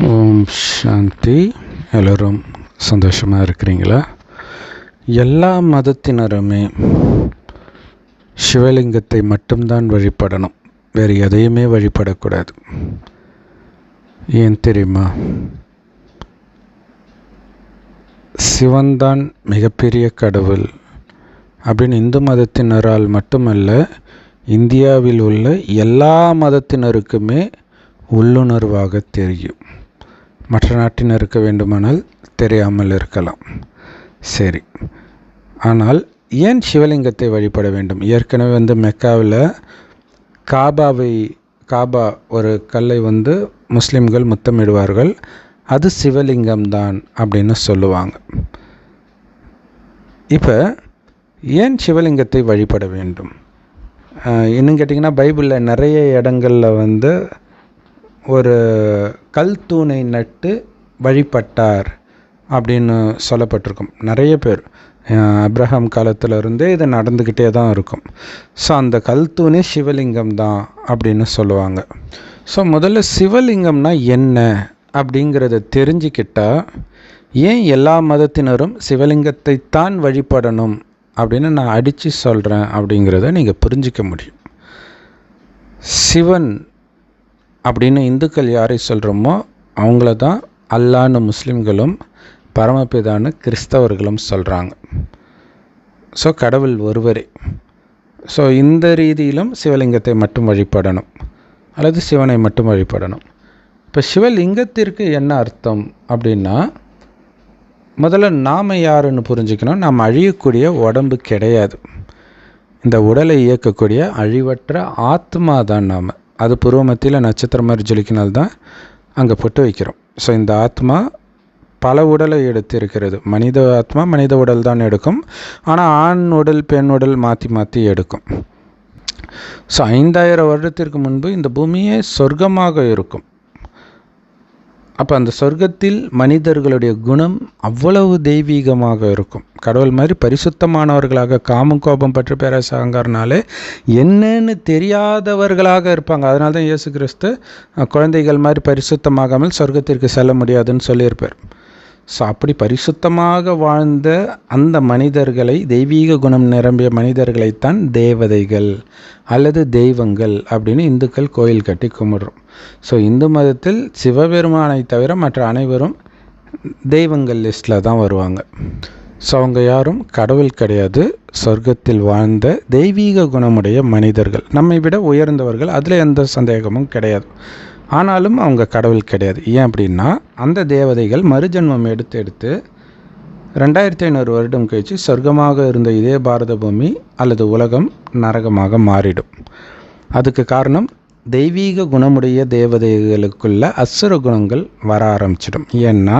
ஓம் சாந்தி. எல்லோரும் சந்தோஷமாக இருக்கிறீங்களா? எல்லா மதத்தினருமே சிவலிங்கத்தை மட்டும்தான் வழிபடணும், வேறு எதையுமே வழிபடக்கூடாது. ஏன் தெரியுமா? சிவன்தான் மிகப்பெரிய கடவுள் அப்படின்னு இந்து மதத்தினரால் மட்டுமல்ல, இந்தியாவில் உள்ள எல்லா மதத்தினருக்குமே உள்ளுணர்வாக தெரியும். மற்ற நாட்டினருக்கு வேண்டுமானால் தெரியாமல் இருக்கலாம். சரி, ஆனால் ஏன் சிவலிங்கத்தை வழிபட வேண்டும்? ஏற்கனவே மெக்காவில் காபா ஒரு கல்லை முஸ்லிம்கள் முத்தமிடுவார்கள், அது சிவலிங்கம்தான் அப்படின்னு சொல்லுவாங்க. இப்போ ஏன் சிவலிங்கத்தை வழிபட வேண்டும்? இன்னும் கேட்டிங்கன்னா, பைபிளில் நிறைய இடங்களில் ஒரு கல் தூணை நட்டு வழிபட்டார் அப்படின்னு சொல்லப்பட்டிருக்கும். நிறைய பேர் அப்ரஹாம் காலத்திலிருந்தே இது நடந்துக்கிட்டே தான் இருக்கும். ஸோ அந்த கல் தூணே சிவலிங்கம் தான் அப்படின்னு சொல்லுவாங்க. ஸோ முதல்ல சிவலிங்கம்னா என்ன அப்படிங்கிறத தெரிஞ்சுக்கிட்டால், ஏன் எல்லா மதத்தினரும் சிவலிங்கத்தை தான் வழிபடணும் அப்படின்னு நான் அடித்து சொல்கிறேன் அப்படிங்கிறத நீங்கள் புரிஞ்சிக்க முடியும். சிவன் அப்படின்னு இந்துக்கள் யாரை சொல்கிறோமோ அவங்கள தான் அல்லான்னு முஸ்லிம்களும் பரமபிதான்னு கிறிஸ்தவர்களும் சொல்கிறாங்க. ஸோ கடவுள் ஒருவரே. ஸோ இந்த ரீதியிலும் சிவலிங்கத்தை மட்டும் வழிபடணும் அல்லது சிவனை மட்டும் வழிபடணும். இப்போ சிவலிங்கத்திற்கு என்ன அர்த்தம் அப்படின்னா, முதல்ல நாம் யாருன்னு புரிஞ்சுக்கணும். நாம் அழியக்கூடிய உடம்பு கிடையாது. இந்த உடலை இயக்கக்கூடிய அழிவற்ற ஆத்மா தான் நாம். அது பூர்வ மத்தியில் நட்சத்திரம் மாதிரி ஜொலிக்கினால்தான் அங்கே பொட்டு வைக்கிறோம். ஸோ இந்த ஆத்மா பல உடலை எடுத்து இருக்கிறது. மனித ஆத்மா மனித உடல் தான் எடுக்கும், ஆனால் ஆண் உடல் பெண் உடல் மாற்றி மாற்றி எடுக்கும். ஸோ 5000 வருடத்திற்கு முன்பு இந்த பூமியே சொர்க்கமாக இருக்கும். அப்போ அந்த சொர்க்கத்தில் மனிதர்களுடைய குணம் அவ்வளவு தெய்வீகமாக இருக்கும். கடவுள் மாதிரி பரிசுத்தமானவர்களாக, காமம் கோபம் பற்றி பேராசை அகங்காரனாலே என்னன்னு தெரியாதவர்களாக இருப்பாங்க. அதனால தான் இயேசு கிறிஸ்து குழந்தைகள் மாதிரி பரிசுத்தமாகாமல் சொர்க்கத்திற்கு செல்ல முடியாதுன்னு சொல்லியிருப்பார். ஸோ அப்படி பரிசுத்தமாக வாழ்ந்த அந்த மனிதர்களை, தெய்வீக குணம் நிரம்பிய மனிதர்களைத்தான் தேவதைகள் அல்லது தெய்வங்கள் அப்படின்னு இந்துக்கள் கோயில் கட்டி கும்பிடுறோம். ஸோ இந்து மதத்தில் சிவபெருமானை தவிர மற்ற அனைவரும் தெய்வங்கள் லிஸ்டில் தான் வருவாங்க. ஸோ அவங்க யாரும் கடவுள் கிடையாது, சொர்க்கத்தில் வாழ்ந்த தெய்வீக குணமுடைய மனிதர்கள், நம்மை விட உயர்ந்தவர்கள், அதில் எந்த சந்தேகமும் கிடையாது. ஆனாலும் அவங்க கடவுள் கிடையாது. ஏன் அப்படின்னா, அந்த தேவதைகள் மறுஜன்மம் எடுத்து 2500 வருடம் கழிச்சு சொர்க்கமாக இருந்த இதே பாரத பூமி அல்லது உலகம் நரகமாக மாறிடும். அதுக்கு காரணம், தெய்வீக குணமுடைய தேவதைகளுக்குள்ள அசுர குணங்கள் வர ஆரம்பிச்சிடும். ஏன்னா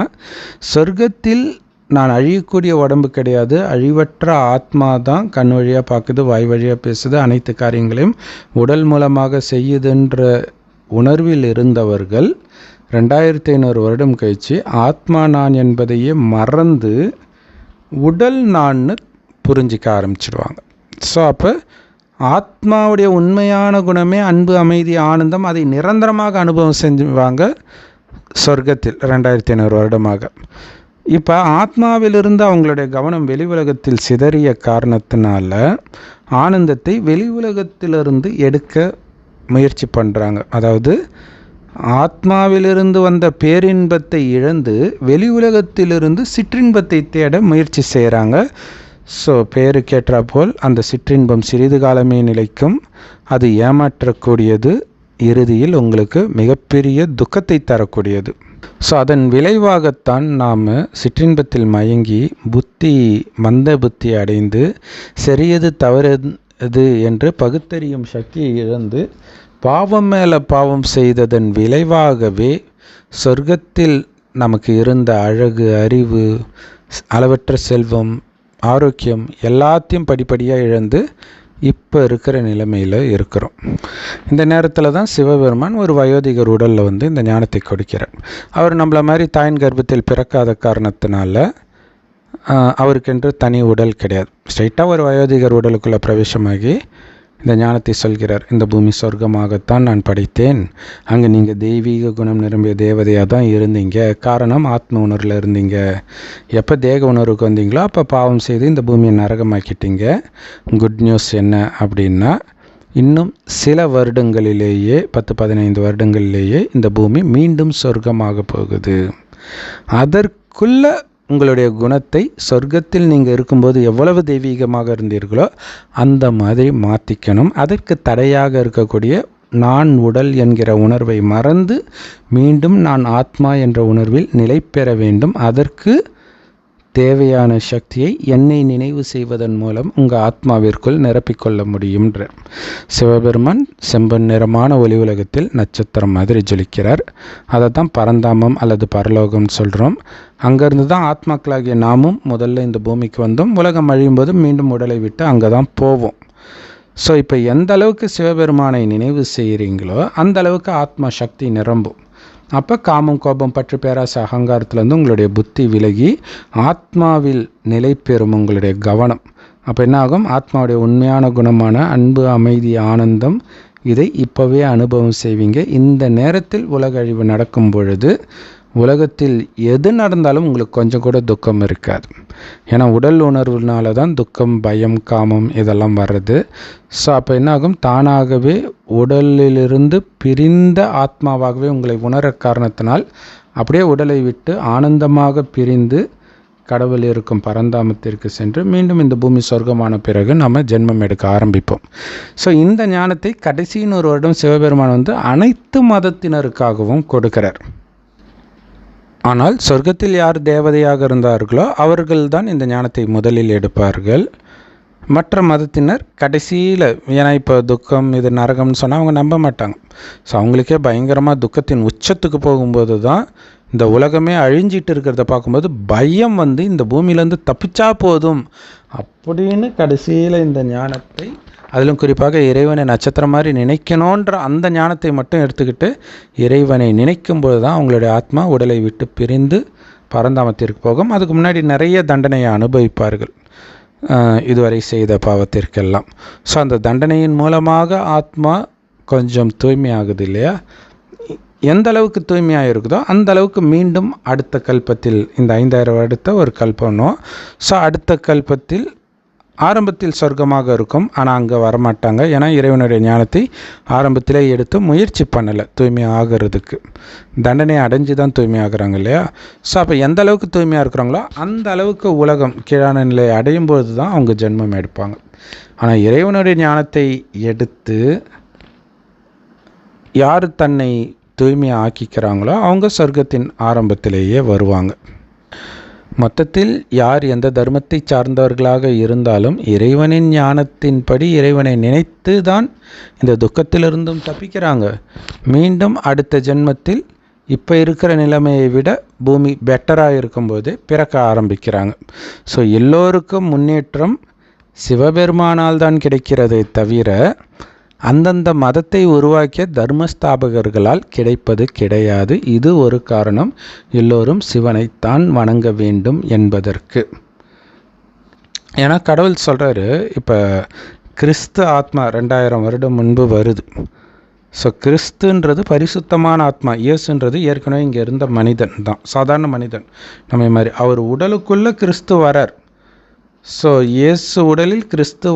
சொர்க்கத்தில் நான் அழியக்கூடிய உடம்பு கிடையாது, அழிவற்ற ஆத்மா தான் கண் வழியாக பார்க்குது, வாய் வழியாக பேசுது, அனைத்து காரியங்களையும் உடல் மூலமாக செய்யுதுன்ற உணர்வில் இருந்தவர்கள் 2500 வருடம் கழித்து ஆத்மா நான் என்பதையே மறந்து உடல் நான்னு புரிஞ்சிக்க ஆரம்பிச்சிடுவாங்க. ஸோ அப்போ ஆத்மாவுடைய உண்மையான குணமே அன்பு, அமைதி, ஆனந்தம், அதை நிரந்தரமாக அனுபவம் செஞ்சுவாங்க சொர்க்கத்தில் 2500 வருடமாக. இப்போ ஆத்மாவிலிருந்து அவங்களுடைய கவனம் வெளி உலகத்தில் சிதறிய காரணத்தினால ஆனந்தத்தை வெளி உலகத்திலிருந்து எடுக்க முயற்சி பண்ணுறாங்க. அதாவது ஆத்மாவிலிருந்து வந்த பேரின்பத்தை இழந்து வெளி உலகத்திலிருந்து சிற்றின்பத்தை தேட முயற்சி செய்கிறாங்க. ஸோ பேருக்கேற்றா போல் அந்த சிற்றின்பம் சிறிது காலமே நிலைக்கும், அது ஏமாற்றக்கூடியது, இறுதியில் உங்களுக்கு மிகப்பெரிய துக்கத்தை தரக்கூடியது. ஸோ அதன் விளைவாகத்தான் நாம் சிற்றின்பத்தில் மயங்கி மந்த புத்தி அடைந்து சரியது தவறது என்று பகுத்தறியும் சக்தியை இழந்து பாவம் மேலே பாவம் செய்ததன் விளைவாகவே சொர்க்கத்தில் நமக்கு இருந்த அழகு, அறிவு, அளவற்ற செல்வம், ஆரோக்கியம் எல்லாத்தையும் படிப்படியாக இழந்து இப்போ இருக்கிற நிலைமையில் இருக்கிறோம். இந்த நேரத்தில் தான் சிவபெருமான் ஒரு வயோதிகர் உடலில் இந்த ஞானத்தை கொடுக்கிறார். அவர் நம்மளை மாதிரி தாயின் கர்ப்பத்தில் பிறக்காத காரணத்தினால அவருக்கென்று தனி உடல் கிடையாது. ஸ்ட்ரைட்டாக ஒரு வயோதிகர் உடலுக்குள்ளே பிரவேசமாகி இந்த ஞானத்தை சொல்கிறார். இந்த பூமி சொர்க்கமாகத்தான் நான் படைத்தேன், அங்கே நீங்கள் தெய்வீக குணம் நிரம்பிய தேவதையாக தான் இருந்தீங்க. காரணம், ஆத்ம உணர்வில் இருந்தீங்க. எப்போ தேக உணர்வுக்கு வந்தீங்களோ அப்போ பாவம் செய்து இந்த பூமியை நரகமாக்கிட்டீங்க. குட் நியூஸ் என்ன அப்படின்னா, இன்னும் சில வருடங்களிலேயே 10-15 வருடங்களிலேயே இந்த பூமி மீண்டும் சொர்க்கமாக போகுது. அதற்குள்ள உங்களுடைய குணத்தை சொர்க்கத்தில் நீங்கள் இருக்கும்போது எவ்வளவு தெய்வீகமாக இருந்தீர்களோ அந்த மாதிரி மாற்றிக்கணும். அதற்கு தடையாக இருக்கக்கூடிய நான் உடல் என்கிற உணர்வை மறந்து மீண்டும் நான் ஆத்மா என்ற உணர்வில் நிலை பெற வேண்டும். அதற்கு தேவையான சக்தியை என்னை நினைவு செய்வதன் மூலம் உங்கள் ஆத்மாவிற்குள் நிரப்பிக்கொள்ள முடியும்ன்ற. சிவபெருமான் செம்பன் நிறமான ஒளி உலகத்தில் நட்சத்திரம் மாதிரி ஜொலிக்கிறார். அதை தான் பரந்தாமம் அல்லது பரலோகம்னு சொல்கிறோம். அங்கேருந்து தான் ஆத்மாக்களாகிய நாமும் முதல்ல இந்த பூமிக்கு வந்தோம். உலகம் அழியும் போது மீண்டும் உடலை விட்டு அங்கே தான் போவோம். ஸோ இப்போ எந்த அளவுக்கு சிவபெருமானை நினைவு செய்கிறீங்களோ அந்த அளவுக்கு ஆத்மா சக்தி நிரம்பும். அப்போ காமம், கோபம், பற்று, பேராசை, அகங்காரத்துலேருந்து உங்களுடைய புத்தி விலகி ஆத்மாவில் நிலை பெறும் உங்களுடைய கவனம். அப்போ என்ன ஆகும்? ஆத்மாவுடைய உண்மையான குணமான அன்பு, அமைதி, ஆனந்தம், இதை இப்போவே அனுபவம் செய்வீங்க. இந்த நேரத்தில் உலக அழிவு நடக்கும் பொழுது உலகத்தில் எது நடந்தாலும் உங்களுக்கு கொஞ்சம் கூட துக்கம் இருக்காது. ஏன்னா உடல் உணர்வுனால தான் துக்கம், பயம், காமம் இதெல்லாம் வர்றது. ஸோ அப்போ என்ன ஆகும்? தானாகவே உடலிலிருந்து பிரிந்த ஆத்மாவாகவே உங்களை உணர காரணத்தினால் அப்படியே உடலை விட்டு ஆனந்தமாக பிரிந்து கடவுள் இருக்கும் பரந்தாமத்திற்கு சென்று மீண்டும் இந்த பூமி சொர்க்கமான பிறகு நம்ம ஜென்மம் எடுக்க ஆரம்பிப்போம். ஸோ இந்த ஞானத்தை கடைசியின் ஒரு வருடம் சிவபெருமான் அனைத்து மதத்தினருக்காகவும் கொடுக்கிறார். ஆனால் சொர்க்கத்தில் யார் தேவதையாக இருந்தார்களோ அவர்கள்தான் இந்த ஞானத்தை முதலில் எடுப்பார்கள். மற்ற மதத்தினர் கடைசியில், ஏன்னா இப்போ துக்கம் இது நரகம்னு சொன்னால் அவங்க நம்ப மாட்டாங்க. ஸோ அவங்களுக்கே பயங்கரமாக துக்கத்தின் உச்சத்துக்கு போகும்போது தான் இந்த உலகமே அழிஞ்சிட்டு இருக்கிறத பார்க்கும்போது பயம் இந்த பூமியிலேருந்து தப்பிச்சா போதும் அப்படின்னு கடைசியில் இந்த ஞானத்தை, அதிலும் குறிப்பாக இறைவனை நட்சத்திரம் மாதிரி நினைக்கணுன்ற அந்த ஞானத்தை மட்டும் எடுத்துக்கிட்டு இறைவனை நினைக்கும்போது தான் அவங்களுடைய ஆத்மா உடலை விட்டு பிரிந்து பரந்தாமத்திற்கு போகும். அதுக்கு முன்னாடி நிறைய தண்டனையை அனுபவிப்பார்கள் இதுவரை செய்த பாவத்திற்கெல்லாம். ஸோ அந்த தண்டனையின் மூலமாக ஆத்மா கொஞ்சம் தூய்மையாகுது இல்லையா? எந்த அளவுக்கு தூய்மையாக இருக்குதோ அந்த அளவுக்கு மீண்டும் அடுத்த கல்பத்தில், இந்த 5000 வருடத்தை ஒரு கல்பம். ஸோ அடுத்த கல்பத்தில் ஆரம்பத்தில் சொர்க்கமாக இருக்கும், ஆனால் அங்கே வரமாட்டாங்க. ஏன்னா இறைவனுடைய ஞானத்தை ஆரம்பத்திலே எடுத்து முயற்சி பண்ணலை தூய்மை ஆகிறதுக்கு. தண்டனை அடைஞ்சு தான் தூய்மை ஆகுறாங்க இல்லையா? ஸோ அப்போ எந்த அளவுக்கு தூய்மையாக இருக்கிறாங்களோ அந்த அளவுக்கு உலகம் கீழான நிலையை அடையும் போது தான் அவங்க ஜென்மம் எடுப்பாங்க. ஆனால் இறைவனுடைய ஞானத்தை எடுத்து யார் தன்னை தூய்மையை ஆக்கிக்கிறாங்களோ அவங்க சொர்க்கத்தின் ஆரம்பத்திலேயே வருவாங்க. மொத்தத்தில் யார் எந்த தர்மத்தை சார்ந்தவர்களாக இருந்தாலும் இறைவனின் ஞானத்தின்படி இறைவனை நினைத்து தான் இந்த துக்கத்திலிருந்தும் தப்பிக்கிறாங்க. மீண்டும் அடுத்த ஜென்மத்தில் இப்போ இருக்கிற நிலைமையை விட பூமி பெட்டராக இருக்கும்போது பிறக்க ஆரம்பிக்கிறாங்க. ஸோ எல்லோருக்கும் முன்னேற்றம் சிவபெருமானால் தான் கிடைக்கிறதை தவிர அந்தந்த மதத்தை உருவாக்கிய தர்மஸ்தாபகர்களால் கிடைப்பது கிடையாது. இது ஒரு காரணம், எல்லோரும் சிவனைத்தான் வணங்க வேண்டும் என்பதற்கு. ஏன்னா கடவுள் சொல்கிறாரு, இப்போ கிறிஸ்து ஆத்மா 2000 வருடம் முன்பு வருது. ஸோ கிறிஸ்துன்றது பரிசுத்தமான ஆத்மா, இயேசுன்றது ஏற்கனவே இங்கே இருந்த மனிதன் தான், சாதாரண மனிதன் நம்ம மாதிரி. அவர் உடலுக்குள்ளே கிறிஸ்து வரார். ஸோ இயேசு உடலில் கிறிஸ்து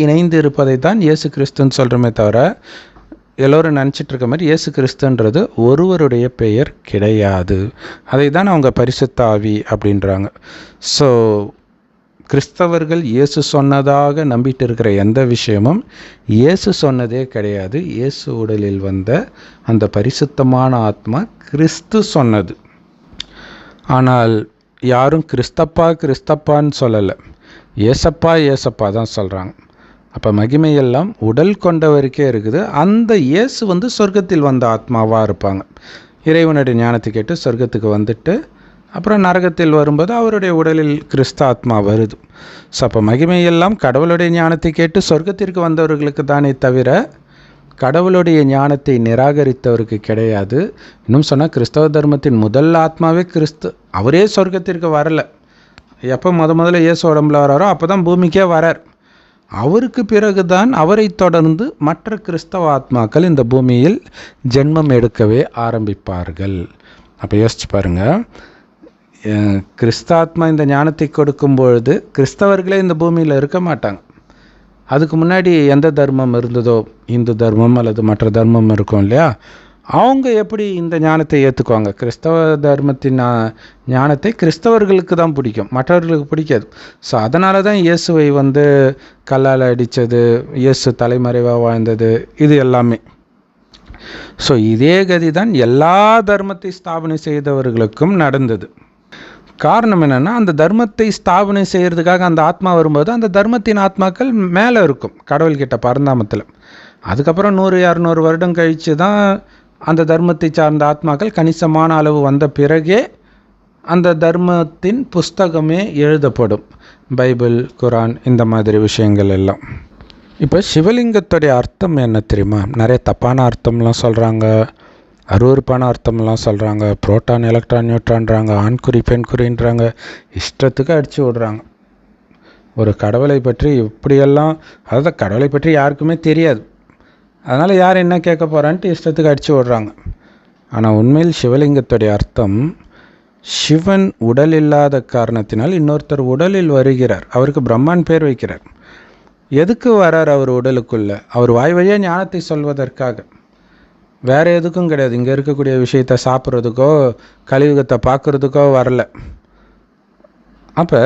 இணைந்து இருப்பதை தான் இயேசு கிறிஸ்துன்னு சொல்கிறோமே தவிர எல்லோரும் நினச்சிட்டு இருக்க மாதிரி இயேசு கிறிஸ்துன்றது ஒருவருடைய பெயர் கிடையாது. அதை தான் அவங்க பரிசுத்த ஆவி அப்படின்றாங்க. ஸோ கிறிஸ்தவர்கள் இயேசு சொன்னதாக நம்பிட்டு இருக்கிற எந்த விஷயமும் இயேசு சொன்னதே கிடையாது. இயேசு உடலில் வந்த அந்த பரிசுத்தமான ஆத்மா கிறிஸ்து சொன்னது. ஆனால் யாரும் கிறிஸ்தப்பான்னு சொல்லலை, ஏசப்பா ஏசப்பா தான் சொல்கிறாங்க. அப்போ மகிமையெல்லாம் உடல் கொண்டவருக்கே இருக்குது. அந்த இயேசு சொர்க்கத்தில் வந்த ஆத்மாவாக இருப்பாங்க. இறைவனுடைய ஞானத்தை கேட்டு சொர்க்கத்துக்கு வந்துட்டு அப்புறம் நரகத்தில் வரும்போது அவருடைய உடலில் கிறிஸ்து ஆத்மா வருது. ஸோ அப்போ மகிமையெல்லாம் கடவுளுடைய ஞானத்தை கேட்டு சொர்க்கத்திற்கு வந்தவர்களுக்கு தானே தவிர கடவுளுடைய ஞானத்தை நிராகரித்தவருக்கு கிடையாது. இன்னும் சொன்னால் கிறிஸ்தவ தர்மத்தின் முதல் ஆத்மாவே கிறிஸ்து. அவரே சொர்க்கத்திற்கு வரலை. எப்போ முதல்ல இயேசு உடம்புல வராரோ அப்போ தான் பூமிக்கே வரார். அவருக்கு பிறகுதான் அவரை தொடர்ந்து மற்ற கிறிஸ்தவ ஆத்மாக்கள் இந்த பூமியில் ஜென்மம் எடுக்கவே ஆரம்பிப்பார்கள். அப்போ யோசிச்சு பாருங்கள், கிறிஸ்தாத்மா இந்த ஞானத்தை கொடுக்கும் பொழுது கிறிஸ்தவர்களே இந்த பூமியில் இருக்க மாட்டாங்க. அதுக்கு முன்னாடி எந்த தர்மம் இருந்ததோ, இந்து தர்மம் அல்லது மற்ற தர்மம் இருக்கும் இல்லையா, அவங்க எப்படி இந்த ஞானத்தை ஏற்றுக்குவாங்க? கிறிஸ்தவ தர்மத்தின் ஞானத்தை கிறிஸ்தவர்களுக்கு தான் பிடிக்கும், மற்றவர்களுக்கு பிடிக்காது. ஸோ அதனால தான் இயேசுவை கல்லால் அடித்தது, இயேசு தலைமறைவாக வாழ்ந்தது, இது எல்லாமே. ஸோ இதே கதி தான் எல்லா தர்மத்தை ஸ்தாபனை செய்தவர்களுக்கும் நடந்தது. காரணம் என்னென்னா, அந்த தர்மத்தை ஸ்தாபனை செய்கிறதுக்காக அந்த ஆத்மா வரும்போது அந்த தர்மத்தின் ஆத்மாக்கள் மேலே இருக்கும் கடவுள்கிட்ட பரந்தாமத்தில். அதுக்கப்புறம் 100-200 வருடம் கழித்து தான் அந்த தர்மத்தை சார்ந்த ஆத்மாக்கள் கணிசமான அளவு வந்த பிறகே அந்த தர்மத்தின் புஸ்தகமே எழுதப்படும். பைபிள், குரான், இந்த மாதிரி விஷயங்கள் எல்லாம். இப்போ சிவலிங்கத்துடைய அர்த்தம் என்ன தெரியுமா? நிறைய தப்பான அர்த்தம்லாம் சொல்கிறாங்க, அருவருப்பான அர்த்தம்லாம் சொல்கிறாங்க. புரோட்டான், எலக்ட்ரான், நியூட்ரான்றாங்க, ஆண்குறி பெண்குறின்றாங்க, இஷ்டத்துக்கு அடித்து விடுறாங்க. ஒரு கடவுளை பற்றி இப்படியெல்லாம், அதாவது கடவுளை பற்றி யாருக்குமே தெரியாது, அதனால் யார் என்ன கேட்க போகிறான்ட்டு இஷ்டத்துக்கு அடித்து விடுறாங்க. ஆனால் உண்மையில் சிவலிங்கத்துடைய அர்த்தம், சிவன் உடல் இல்லாத காரணத்தினால் இன்னொருத்தர் உடலில் வருகிறார், அவருக்கு பிரம்மான் பேர் வைக்கிறார். எதுக்கு வரார் அவர் உடலுக்குள்ளே? அவர் வாய் வழியாக ஞானத்தை சொல்வதற்காக, வேறு எதுக்கும் கிடையாது. இங்கே இருக்கக்கூடிய விஷயத்தை சாப்பிட்றதுக்கோ கலியுகத்தை பார்க்குறதுக்கோ வரல. அப்போ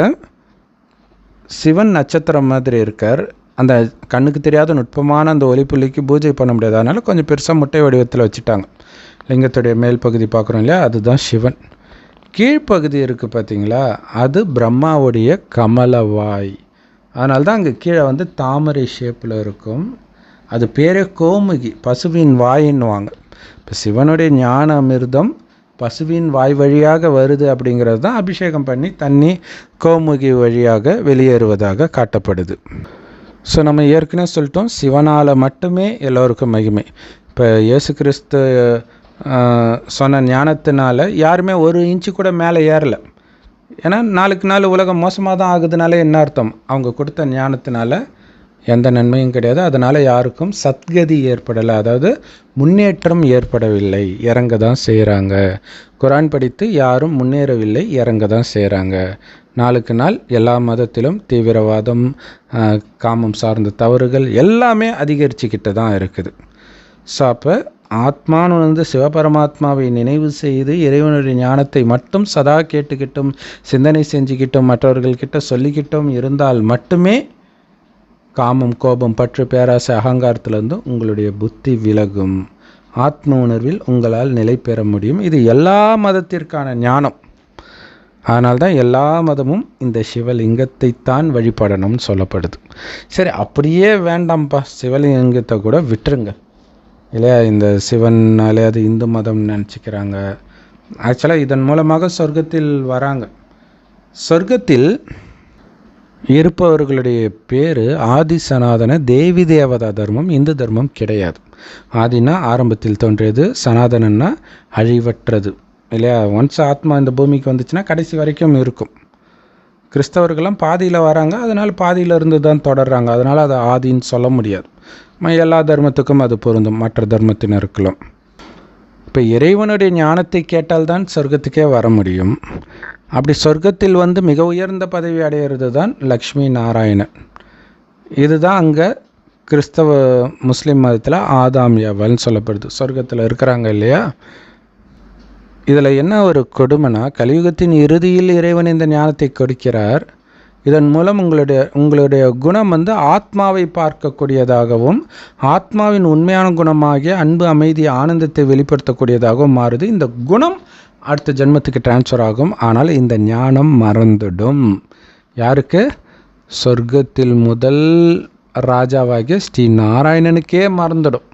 சிவன் நட்சத்திரம் மாதிரி இருக்கார், அந்த கண்ணுக்கு தெரியாத நுட்பமான அந்த ஒளிப்புள்ளிக்கு பூஜை பண்ண முடியாது, அதனால் கொஞ்சம் பெருசாக முட்டை வடிவத்தில் வச்சுட்டாங்க. லிங்கத்துடைய மேல் பகுதி பார்க்குறோம் இல்லையா, அதுதான் சிவன். கீழ்ப்பகுதி இருக்குது பார்த்தீங்களா, அது பிரம்மாவுடைய கமலவாய். அதனால தான் அங்கே கீழே தாமரை ஷேப்பில் இருக்கும். அது பேரே கோமுகி, பசுவின் வாயின்னுவாங்க. இப்போ சிவனுடைய ஞான அமிர்தம் பசுவின் வாய் வழியாக வருது அப்படிங்கிறது தான் அபிஷேகம் பண்ணி தண்ணி கோமுகி வழியாக வெளியேறுவதாக காட்டப்படுது. ஸோ நம்ம ஏற்கனவே சொல்லிட்டோம், சிவனால் மட்டுமே எல்லோருக்கும் மகிமை. இப்போ இயேசு கிறிஸ்து சொன்ன ஞானத்தினால யாருமே 1 இன்ச்சு கூட மேலே ஏறலை. ஏன்னா நாளுக்கு நாள் உலகம் மோசமாக தான் ஆகுதுனாலே என்ன அர்த்தம்? அவங்க கொடுத்த ஞானத்தினால எந்த நன்மையும் கிடையாது, அதனால் யாருக்கும் சத்கதி ஏற்படலை, அதாவது முன்னேற்றம் ஏற்படவில்லை, இறங்க தான் செய்கிறாங்க. குரான் படித்து யாரும் முன்னேறவில்லை, இறங்க தான் செய்கிறாங்க. நாளுக்கு நாள் எல்லா மதத்திலும் தீவிரவாதம், காமம் சார்ந்த தவறுகள் எல்லாமே அதிகரிச்சுக்கிட்டு தான் இருக்குது. ஸோ அப்போ ஆத்மான்னு சிவபரமாத்மாவை நினைவு செய்து இறைவனுடைய ஞானத்தை மட்டும் சதா கேட்டுக்கிட்டும் சிந்தனை செஞ்சுக்கிட்டும் மற்றவர்கள்கிட்ட சொல்லிக்கிட்டும் இருந்தால் மட்டுமே காமம், கோபம், பற்று, பேராசை, அகங்காரத்திலிருந்து உங்களுடைய புத்தி விலகும். ஆத்ம உணர்வில் உங்களால் நிலை பெற முடியும். இது எல்லா மதத்திற்கான ஞானம். அதனால்தான் எல்லா மதமும் இந்த சிவலிங்கத்தை தான் வழிபடணும்னு சொல்லப்படுது. சரி, அப்படியே வேண்டாம்ப்பா, சிவலிங்கத்தை கூட விட்டுருங்க இல்லையா? இந்த சிவனாலே அது இந்து மதம் நினச்சிக்கிறாங்க. ஆக்சுவலாக இதன் மூலமாக சொர்க்கத்தில் வராங்க. சொர்க்கத்தில் இருப்பவர்களுடைய பேர் ஆதி சனாதன தேவி தேவதா தர்மம், இந்து தர்மம் கிடையாது. ஆதினா ஆரம்பத்தில் தோன்றியது, சனாதனன்னா அழிவற்றது இல்லையா? ஒன்ஸ் ஆத்மா இந்த பூமிக்கு வந்துச்சுன்னா கடைசி வரைக்கும் இருக்கும். கிறிஸ்தவர்கள்லாம் பாதியில் வராங்க, அதனால் பாதியில் இருந்து தான் தொடர்றாங்க, அதனால் அதை ஆதின்னு சொல்ல முடியாது. எல்லா தர்மத்துக்கும் அது பொருந்தும், மற்ற தர்மத்தினருக்கலாம். இப்போ இறைவனுடைய ஞானத்தை கேட்டால்தான் சொர்க்கத்துக்கே வர முடியும். அப்படி சொர்க்கத்தில் மிக உயர்ந்த பதவி அடையிறது தான் லக்ஷ்மி நாராயணன். இதுதான் அங்கே கிறிஸ்தவ முஸ்லீம் மதத்தில் ஆதாம் ஏவாள்னு சொல்லப்படுது. சொர்க்கத்தில் இருக்கிறாங்க இல்லையா? இதில் என்ன ஒரு கொடுமைனா, கலியுகத்தின் இறுதியில் இறைவன் இந்த ஞானத்தை கொடுக்கிறார். இதன் மூலம் உங்களுடைய குணம் ஆத்மாவை பார்க்கக்கூடியதாகவும் ஆத்மாவின் உண்மையான குணமாகிய அன்பு, அமைதி, ஆனந்தத்தை வெளிப்படுத்தக்கூடியதாகவும் மாறுது. இந்த குணம் அடுத்த ஜென்மத்துக்கு டிரான்ஸ்ஃபர் ஆகும். ஆனால் இந்த ஞானம் மறந்துடும். யாருக்கு? சொர்க்கத்தில் முதல் ராஜாவாகிய ஸ்ரீ நாராயணனுக்கே மறந்துடும்.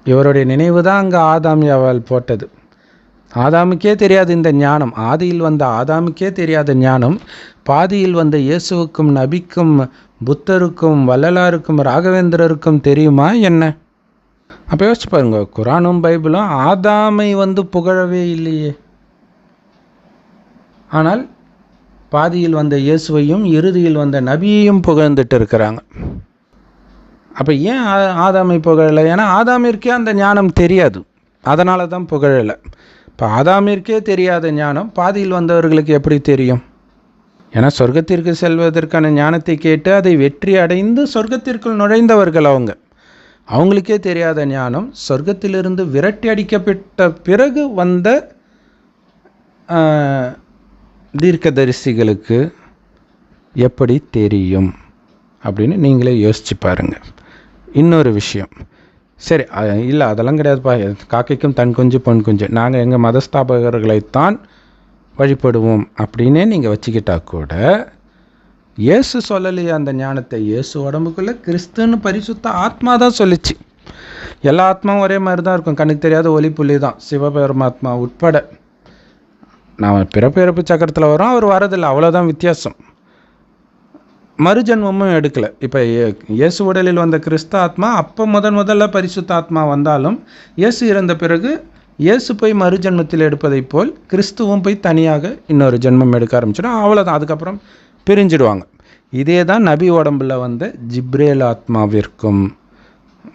இவருடைய நினைவு தான் அங்கே ஆதாம் ஏவாள் போட்டது. ஆதாமுக்கே தெரியாது இந்த ஞானம். ஆதியில் வந்த ஆதாமுக்கே தெரியாத ஞானம் பாதியில் வந்த இயேசுவுக்கும் நபிக்கும் புத்தருக்கும் வள்ளலாருக்கும் ராகவேந்திரருக்கும் தெரியுமா என்ன? அப்போ யோசிச்சு பாருங்க, குரானும் பைபிளும் ஆதாமை புகழவே இல்லையே. ஆனால் பாதியில் வந்த இயேசுவையும் இறுதியில் வந்த நபியையும் புகழ்ந்துட்டு இருக்கிறாங்க. அப்போ ஏன் ஆதாமை புகழலை? ஏன்னா ஆதாமிற்கே அந்த ஞானம் தெரியாது, அதனால தான் புகழலை. இப்போ ஆதாமிற்கே தெரியாத ஞானம் பாதியில் வந்தவர்களுக்கு எப்படி தெரியும்? ஏன்னா சொர்க்கத்திற்கு செல்வதற்கான ஞானத்தை கேட்டு அதை வெற்றி அடைந்து சொர்க்கத்திற்குள் நுழைந்தவர்கள் அவங்களுக்கே தெரியாத ஞானம் சொர்க்கத்திலிருந்து விரட்டி அடிக்கப்பட்ட பிறகு வந்த தீர்க்கதரிசிகளுக்கு எப்படி தெரியும் அப்படின்னு நீங்களே யோசிச்சு பாருங்கள். இன்னொரு விஷயம், சரி இல்லை அதெல்லாம் கிடையாதுப்பா, காக்கைக்கும் தன் குஞ்சு பொன் குஞ்சு, நாங்கள் எங்கள் மதஸ்தாபகர்களைத்தான் வழிபடுவோம் அப்படின்னே நீங்கள் வச்சுக்கிட்டா கூட இயேசு சொல்லலையே அந்த ஞானத்தை. இயேசு உடம்புக்குள்ளே கிறிஸ்துன்னு பரிசுத்த ஆத்மா தான் சொல்லிச்சு. எல்லா ஆத்மாவும் ஒரே மாதிரி தான் இருக்கும், கண்ணுக்கு தெரியாத ஒளி புள்ளி தான், சிவபெருமாத்மா உட்பட. நான் பிறப்பு சக்கரத்தில் வரோம், அவர் வரதில்லை, அவ்வளோதான் வித்தியாசம். மறுஜன்மமும் எடுக்கலை. இப்போ இயேசு உடலில் வந்த கிறிஸ்து ஆத்மா அப்போ முதல்ல பரிசுத்த ஆத்மா வந்தாலும் இயேசு இறந்த பிறகு இயேசு போய் மறுஜன்மத்தில் எடுப்பதை போல் கிறிஸ்துவும் போய் தனியாக இன்னொரு ஜென்மம் எடுக்க ஆரம்பிச்சிடும், அவ்வளோதான். அதுக்கப்புறம் பிரிஞ்சிடுவாங்க. இதே தான் நபி உடம்பில் வந்த ஜிப்ரேல் ஆத்மாவிற்கும்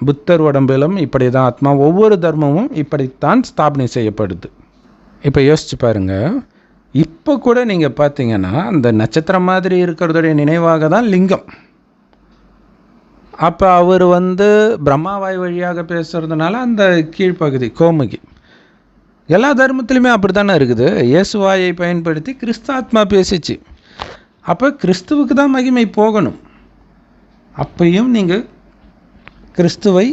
புத்தர் உடம்பிலும் இப்படி தான் ஆத்மா. ஒவ்வொரு தர்மமும் இப்படித்தான் ஸ்தாபனை செய்யப்படுது. இப்போ யோசிச்சு பாருங்கள், இப்போ கூட நீங்கள் பார்த்தீங்கன்னா அந்த நட்சத்திரம் மாதிரி இருக்கிறதுடைய நினைவாக தான் லிங்கம். அப்போ அவர் பிரம்மாவாய் வழியாக பேசுகிறதுனால அந்த கீழ்ப்பகுதி கோமுகி எல்லா தர்மத்திலுமே அப்படி தானே இருக்குது. இயேசுவாயை பயன்படுத்தி கிறிஸ்தாத்மா பேசிச்சு. அப்போ கிறிஸ்துவுக்கு தான் மகிமை போகணும். அப்பையும் நீங்கள் கிறிஸ்துவை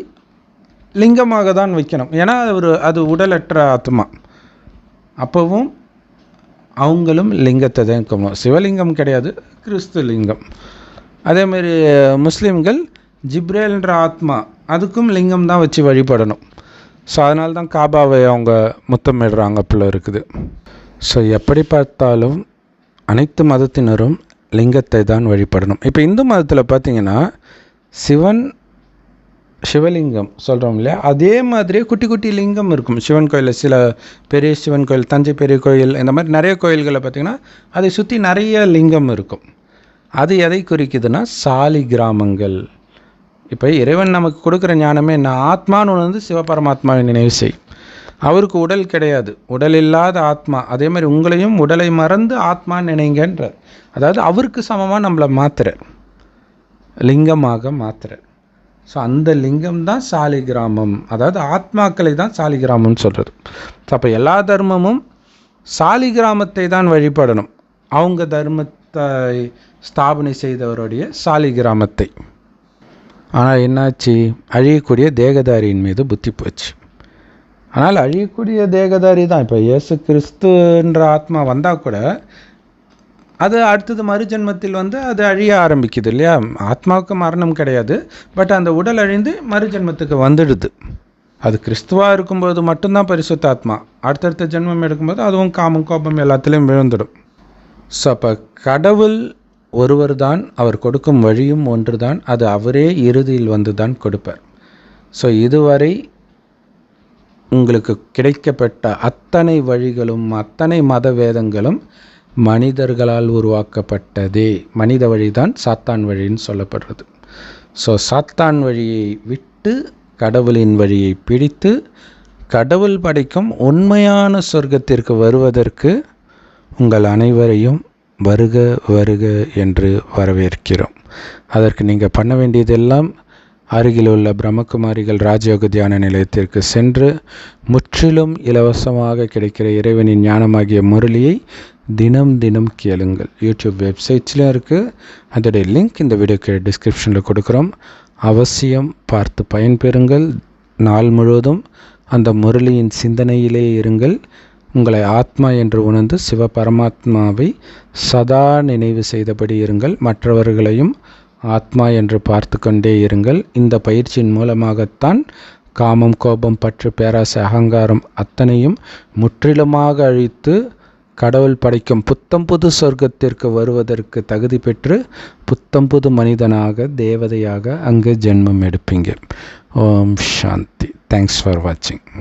லிங்கமாக தான் வைக்கணும், ஏன்னா அது உடலற்ற ஆத்மா. அப்போவும் அவங்களும் லிங்கத்தை தான் இருக்கணும், சிவலிங்கம் கிடையாது, கிறிஸ்து லிங்கம். அதேமாரி முஸ்லீம்கள் ஜிப்ரேல்ன்ற ஆத்மா, அதுக்கும் லிங்கம் தான் வச்சு வழிபடணும். ஸோ அதனால தான் காபாவை அவங்க முத்தமிடுறாங்க அப்படிலாம் இருக்குது. ஸோ எப்படி பார்த்தாலும் அனைத்து மதத்தினரும் லிங்கத்தை தான் வழிபடணும். இப்போ இந்து மதத்தில் பார்த்திங்கன்னா சிவலிங்கம் சொல்கிறோம் இல்லையா, அதே மாதிரியே குட்டி குட்டி லிங்கம் இருக்கும் சிவன் கோயிலில். சில பெரிய சிவன் கோயில், தஞ்சை பெரிய கோயில், இந்த மாதிரி நிறைய கோயில்களை பார்த்திங்கன்னா அதை சுற்றி நிறைய லிங்கம் இருக்கும். அது எதை குறிக்குதுன்னா சாலி கிராமங்கள். இப்போ இறைவன் நமக்கு கொடுக்குற ஞானமே என்ன? ஆத்மான்னு சிவபரமாத்மாவை நினைவு செய். அவருக்கு உடல் கிடையாது, உடல் இல்லாத ஆத்மா. அதே மாதிரி உங்களையும் உடலை மறந்து ஆத்மா நினைங்கன்றார். அதாவது அவருக்கு சமமாக நம்மளை மாத்துறார், லிங்கமாக மாத்துறார். ஸோ அந்த லிங்கம் தான் சாலிகிராமம், அதாவது ஆத்மாக்களை தான் சாலிகிராமம்னு சொல்கிறது. ஸோ அப்போ எல்லா தர்மமும் சாலிகிராமத்தை தான் வழிபடணும், அவங்க தர்மத்தை ஸ்தாபனை செய்தவருடைய சாலிகிராமத்தை. ஆனால் என்னாச்சு? அழியக்கூடிய தேகதாரியின் மீது புத்தி போச்சு. ஆனால் அழியக்கூடிய தேகதாரி தான். இப்போ இயேசு கிறிஸ்துன்ற ஆத்மா வந்தால் கூட அது அடுத்தது மறுஜென்மத்தில் அது அழிய ஆரம்பிக்குது இல்லையா. ஆத்மாவுக்கு மரணம் கிடையாது, பட் அந்த உடல் அழிந்து மறுஜென்மத்துக்கு வந்துடுது. அது கிறிஸ்துவாக இருக்கும்போது மட்டும்தான் பரிசுத்த ஆத்மா. அடுத்தடுத்த ஜென்மம் எடுக்கும்போது அதுவும் காமம் கோபம் எல்லாத்துலேயும் விழுந்துடும். ஸோ அப்போ கடவுள் ஒருவர் தான், அவர் கொடுக்கும் வழியும் ஒன்று தான், அது அவரே இறுதியில் தான் கொடுப்பார். ஸோ இதுவரை உங்களுக்கு கிடைக்கப்பட்ட அத்தனை வழிகளும் அத்தனை மத வேதங்களும் மனிதர்களால் உருவாக்கப்பட்டதே. மனித வழிதான் சாத்தான் வழின்னு சொல்லப்படுறது. ஸோ சாத்தான் வழியை விட்டு கடவுளின் வழியை பிடித்து கடவுள் படைக்கும் உண்மையான சொர்க்கத்திற்கு வருவதற்கு உங்கள் அனைவரையும் வருக வருக என்று வரவேற்கிறோம். அதற்கு நீங்கள் பண்ண வேண்டியதெல்லாம் அருகில் உள்ள பிரம்மகுமாரிகள் ராஜயோக தியான நிலையத்திற்கு சென்று முற்றிலும் இலவசமாக கிடைக்கிற இறைவனின் ஞானமாகிய முரளியை தினம் தினம் கேளுங்கள். யூடியூப் வெப்சைட்ஸ்லையும் இருக்குது, அதோடைய லிங்க் இந்த வீடியோக்கு டிஸ்கிரிப்ஷனில் கொடுக்குறோம். அவசியம் பார்த்து பயன்பெறுங்கள். நாள் முழுவதும் அந்த முரளியின் சிந்தனையிலே இருங்கள். உங்களை ஆத்மா என்று உணர்ந்து சிவபரமாத்மாவை சதா நினைவு செய்தபடி இருங்கள். மற்றவர்களையும் ஆத்மா என்று பார்த்து கொண்டே இருங்கள். இந்த பயிற்சியின் மூலமாகத்தான் காமம், கோபம், பற்று, பேராசை, அகங்காரம் அத்தனையும் முற்றிலுமாக அழித்து கடவுள் படைக்கும் புத்தம் புது சொர்க்கத்திற்கு வருவதற்கு தகுதி பெற்று புத்தம் புது மனிதனாக, தேவதையாக அங்கு ஜென்மம் எடுப்பீங்க. ஓம் சாந்தி. தேங்க்ஸ் ஃபார் வாட்சிங்.